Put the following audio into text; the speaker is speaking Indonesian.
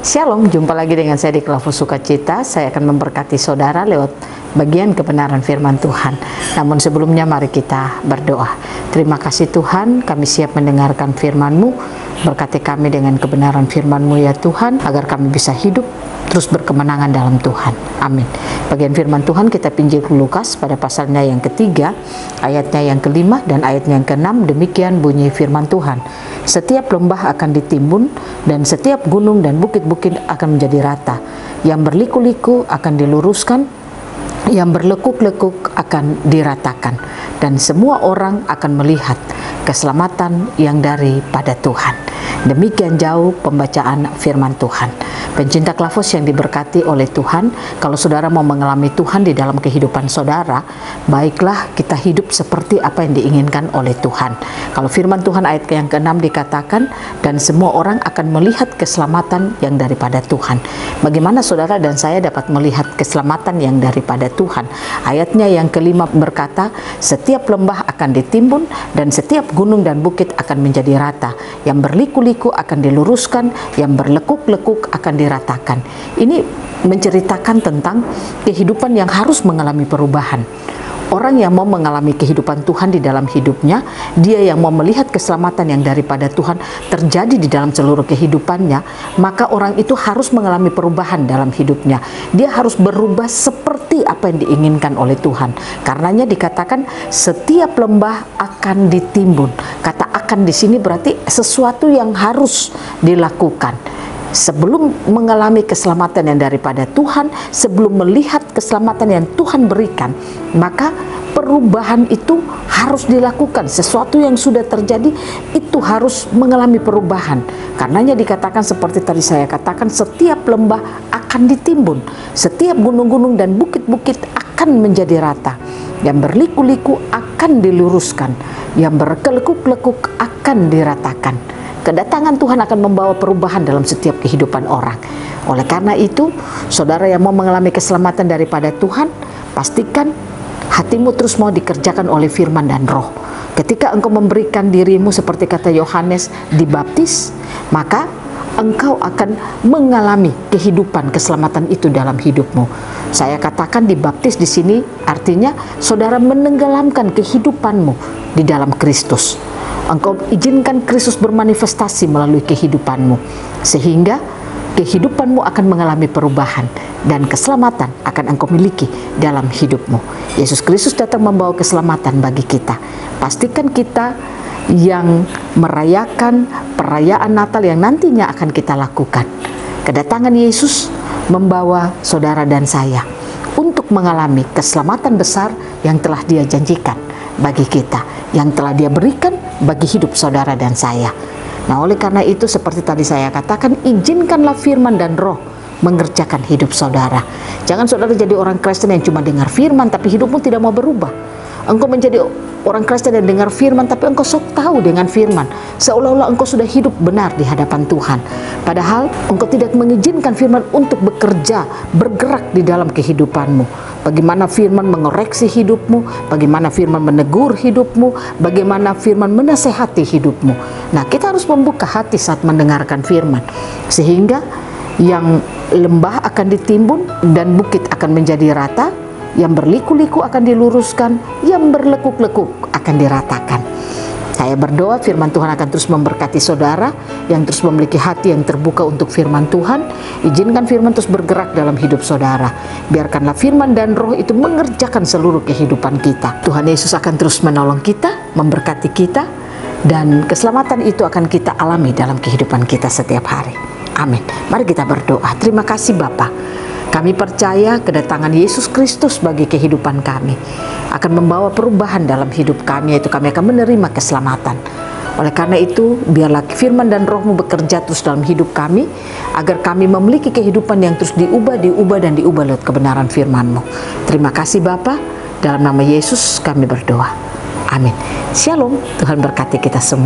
Shalom, jumpa lagi dengan saya di Kelompok Sukacita. Saya akan memberkati saudara lewat bagian kebenaran firman Tuhan. Namun sebelumnya mari kita berdoa. Terima kasih Tuhan, kami siap mendengarkan firman-Mu. Berkati kami dengan kebenaran firman-Mu ya Tuhan, agar kami bisa hidup terus berkemenangan dalam Tuhan. Amin. Bagian firman Tuhan kita pinjil ke Lukas pada pasalnya yang ketiga, ayatnya yang kelima dan ayatnya yang keenam. Demikian bunyi firman Tuhan. Setiap lembah akan ditimbun dan setiap gunung dan bukit-bukit akan menjadi rata. Yang berliku-liku akan diluruskan, yang berlekuk-lekuk akan diratakan, dan semua orang akan melihat keselamatan yang daripada Tuhan. Demikian jauh pembacaan firman Tuhan. Pencinta Klafos yang diberkati oleh Tuhan, kalau saudara mau mengalami Tuhan di dalam kehidupan saudara, baiklah kita hidup seperti apa yang diinginkan oleh Tuhan. Kalau firman Tuhan ayat yang ke-6 dikatakan, dan semua orang akan melihat keselamatan yang daripada Tuhan. Bagaimana saudara dan saya dapat melihat keselamatan yang daripada Tuhan? Ayatnya yang kelima berkata, setiap lembah akan ditimbun dan setiap gunung dan bukit akan menjadi rata. Yang berliku-liku akan diluruskan, yang berlekuk-lekuk akan diratakan. Ini menceritakan tentang kehidupan yang harus mengalami perubahan. Orang yang mau mengalami kehidupan Tuhan di dalam hidupnya, dia yang mau melihat keselamatan yang daripada Tuhan terjadi di dalam seluruh kehidupannya, maka orang itu harus mengalami perubahan dalam hidupnya. Dia harus berubah seperti apa yang diinginkan oleh Tuhan. Karenanya dikatakan setiap lembah akan ditimbun. Kata akan di sini berarti sesuatu yang harus dilakukan. Sebelum mengalami keselamatan yang daripada Tuhan, sebelum melihat keselamatan yang Tuhan berikan, maka perubahan itu harus dilakukan. Sesuatu yang sudah terjadi itu harus mengalami perubahan. Karenanya dikatakan seperti tadi saya katakan, setiap lembah akan ditimbun, setiap gunung-gunung dan bukit-bukit akan menjadi rata, yang berliku-liku akan diluruskan, yang berkelekuk-lekuk akan diratakan. Kedatangan Tuhan akan membawa perubahan dalam setiap kehidupan orang. Oleh karena itu, saudara yang mau mengalami keselamatan daripada Tuhan, pastikan hatimu terus mau dikerjakan oleh firman dan roh. Ketika engkau memberikan dirimu seperti kata Yohanes dibaptis, maka engkau akan mengalami kehidupan keselamatan itu dalam hidupmu. Saya katakan dibaptis di sini artinya saudara menenggelamkan kehidupanmu di dalam Kristus. Engkau izinkan Kristus bermanifestasi melalui kehidupanmu, sehingga kehidupanmu akan mengalami perubahan dan keselamatan akan engkau miliki dalam hidupmu. Yesus Kristus datang membawa keselamatan bagi kita. Pastikan kita yang merayakan perayaan Natal yang nantinya akan kita lakukan. Kedatangan Yesus membawa saudara dan saya untuk mengalami keselamatan besar yang telah Dia janjikan bagi kita, yang telah Dia berikan bagi hidup saudara dan saya. Nah, oleh karena itu seperti tadi saya katakan, izinkanlah firman dan roh mengerjakan hidup saudara. Jangan saudara jadi orang Kristen yang cuma dengar firman tapi hidupmu tidak mau berubah. Engkau menjadi orang Kristen yang dengar firman tapi engkau sok tahu dengan firman, seolah-olah engkau sudah hidup benar di hadapan Tuhan, padahal engkau tidak mengizinkan firman untuk bekerja, bergerak di dalam kehidupanmu. Bagaimana firman mengoreksi hidupmu, bagaimana firman menegur hidupmu, bagaimana firman menasehati hidupmu. Nah, kita harus membuka hati saat mendengarkan firman, sehingga yang lembah akan ditimbun dan bukit akan menjadi rata, yang berliku-liku akan diluruskan, yang berlekuk-lekuk akan diratakan. Saya berdoa firman Tuhan akan terus memberkati saudara yang terus memiliki hati yang terbuka untuk firman Tuhan. Izinkan firman terus bergerak dalam hidup saudara. Biarkanlah firman dan roh itu mengerjakan seluruh kehidupan kita. Tuhan Yesus akan terus menolong kita, memberkati kita, dan keselamatan itu akan kita alami dalam kehidupan kita setiap hari. Amin. Mari kita berdoa. Terima kasih Bapa. Kami percaya kedatangan Yesus Kristus bagi kehidupan kami akan membawa perubahan dalam hidup kami, yaitu kami akan menerima keselamatan. Oleh karena itu, biarlah firman dan roh-Mu bekerja terus dalam hidup kami, agar kami memiliki kehidupan yang terus diubah lewat kebenaran firman-Mu. Terima kasih Bapa, dalam nama Yesus kami berdoa. Amin. Shalom, Tuhan berkati kita semua.